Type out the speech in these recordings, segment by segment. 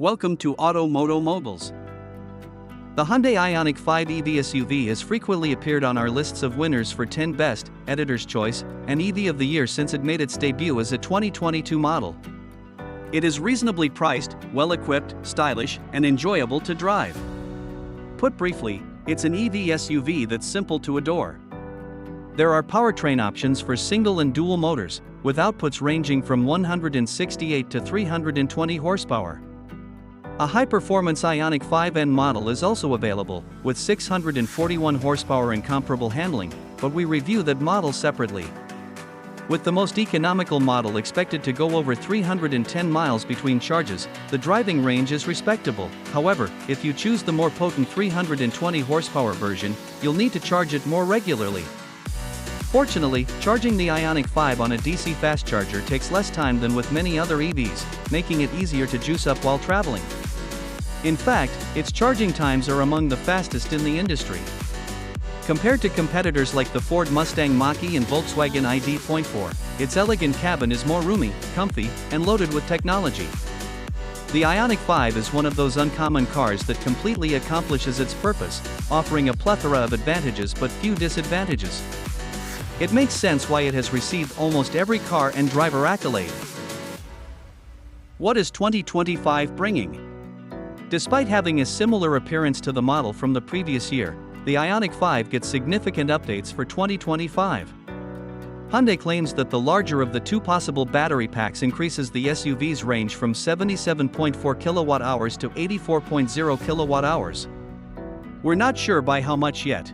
Welcome to AutoMotoMoguls. The Hyundai Ioniq 5 EV SUV has frequently appeared on our lists of winners for 10 Best, Editor's Choice, and EV of the Year since it made its debut as a 2022 model. It is reasonably priced, well-equipped, stylish, and enjoyable to drive. Put briefly, it's an EV SUV that's simple to adore. There are powertrain options for single and dual motors, with outputs ranging from 168 to 320 horsepower. A high-performance Ioniq 5N model is also available, with 641 horsepower and comparable handling, but we review that model separately. With the most economical model expected to go over 310 miles between charges, the driving range is respectable. However, if you choose the more potent 320 horsepower version, you'll need to charge it more regularly. Fortunately, charging the Ioniq 5 on a DC fast charger takes less time than with many other EVs, making it easier to juice up while traveling. In fact, its charging times are among the fastest in the industry. Compared to competitors like the Ford Mustang Mach-E and Volkswagen ID.4, its elegant cabin is more roomy, comfy, and loaded with technology. The Ioniq 5 is one of those uncommon cars that completely accomplishes its purpose, offering a plethora of advantages but few disadvantages. It makes sense why it has received almost every car and driver accolade. What is 2025 bringing? Despite having a similar appearance to the model from the previous year, the Ioniq 5 gets significant updates for 2025. Hyundai claims that the larger of the two possible battery packs increases the SUV's range from 77.4 kWh to 84.0 kWh. We're not sure by how much yet.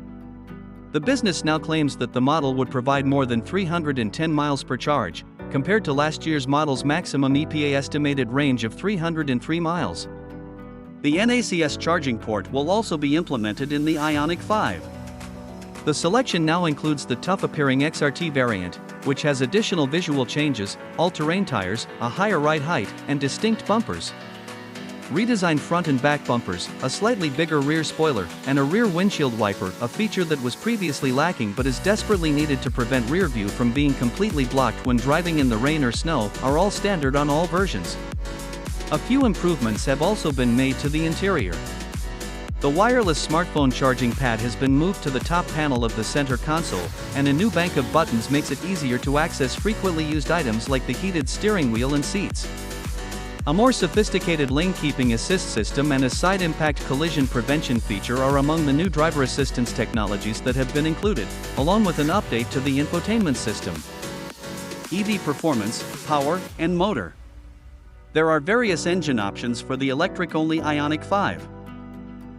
The business now claims that the model would provide more than 310 miles per charge, compared to last year's model's maximum EPA estimated range of 303 miles. The NACS charging port will also be implemented in the Ioniq 5. The selection now includes the tough-appearing XRT variant, which has additional visual changes, all-terrain tires, a higher ride height, and distinct bumpers. Redesigned front and back bumpers, a slightly bigger rear spoiler, and a rear windshield wiper, a feature that was previously lacking but is desperately needed to prevent rear view from being completely blocked when driving in the rain or snow, are all standard on all versions. A few improvements have also been made to the interior. The wireless smartphone charging pad has been moved to the top panel of the center console, and a new bank of buttons makes it easier to access frequently used items like the heated steering wheel and seats. A more sophisticated lane-keeping assist system and a side impact collision prevention feature are among the new driver assistance technologies that have been included, along with an update to the infotainment system. EV performance, power, and motor. There are various engine options for the electric-only Ioniq 5.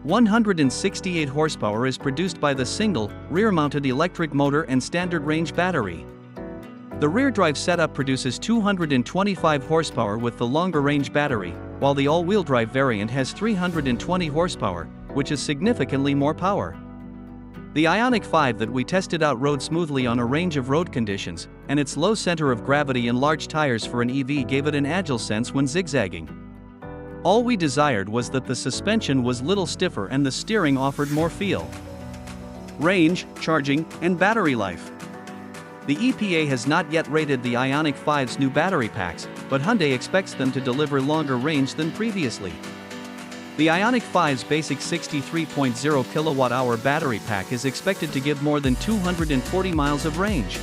168 horsepower is produced by the single, rear-mounted electric motor and standard range battery. The rear drive setup produces 225 horsepower with the longer range battery, while the all-wheel drive variant has 320 horsepower, which is significantly more power. The Ioniq 5 that we tested out rode smoothly on a range of road conditions, and its low center of gravity and large tires for an EV gave it an agile sense when zigzagging. All we desired was that the suspension was little stiffer and the steering offered more feel. Range, charging, and battery life. The EPA has not yet rated the Ioniq 5's new battery packs, but Hyundai expects them to deliver longer range than previously. The Ioniq 5's basic 63.0 kWh battery pack is expected to give more than 240 miles of range.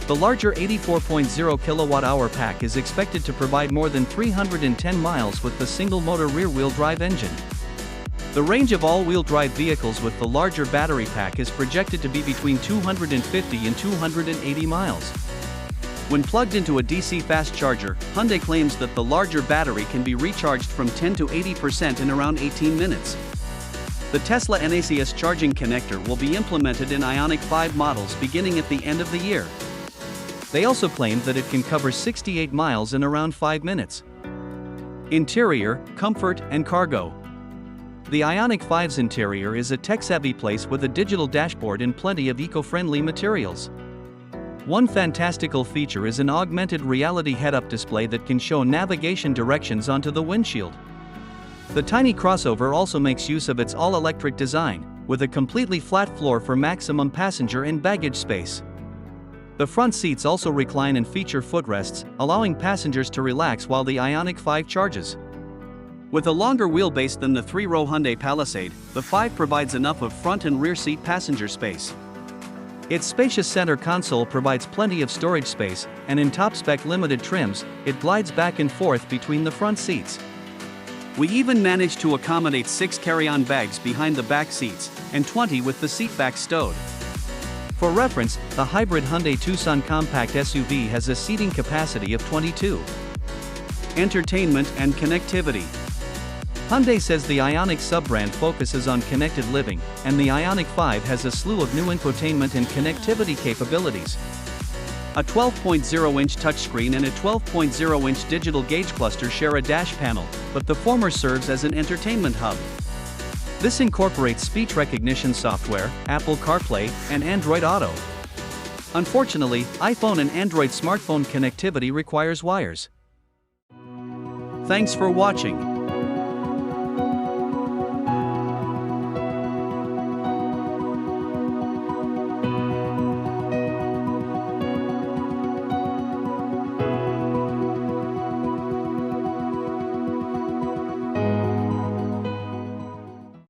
The larger 84.0 kWh pack is expected to provide more than 310 miles with the single-motor rear-wheel drive engine. The range of all-wheel drive vehicles with the larger battery pack is projected to be between 250 and 280 miles. When plugged into a DC fast charger, Hyundai claims that the larger battery can be recharged from 10 to 80% in around 18 minutes. The Tesla NACS charging connector will be implemented in Ioniq 5 models beginning at the end of the year. They also claim that it can cover 68 miles in around 5 minutes. Interior, comfort, and cargo. The Ioniq 5's interior is a tech-savvy place with a digital dashboard and plenty of eco-friendly materials. One fantastical feature is an augmented reality head-up display that can show navigation directions onto the windshield. The tiny crossover also makes use of its all-electric design, with a completely flat floor for maximum passenger and baggage space. The front seats also recline and feature footrests, allowing passengers to relax while the Ioniq 5 charges. With a longer wheelbase than the 3-row Hyundai Palisade, the 5 provides enough of front and rear seat passenger space. Its spacious center console provides plenty of storage space, and in top-spec limited trims, it glides back and forth between the front seats. We even managed to accommodate 6 carry-on bags behind the back seats, and 20 with the seat back stowed. For reference, the hybrid Hyundai Tucson compact SUV has a seating capacity of 22. Entertainment and connectivity. Hyundai says the Ioniq sub-brand focuses on connected living, and the Ioniq 5 has a slew of new infotainment and connectivity capabilities. A 12.0-inch touchscreen and a 12.0-inch digital gauge cluster share a dash panel, but the former serves as an entertainment hub. This incorporates speech recognition software, Apple CarPlay, and Android Auto. Unfortunately, iPhone and Android smartphone connectivity requires wires. Thanks for watching.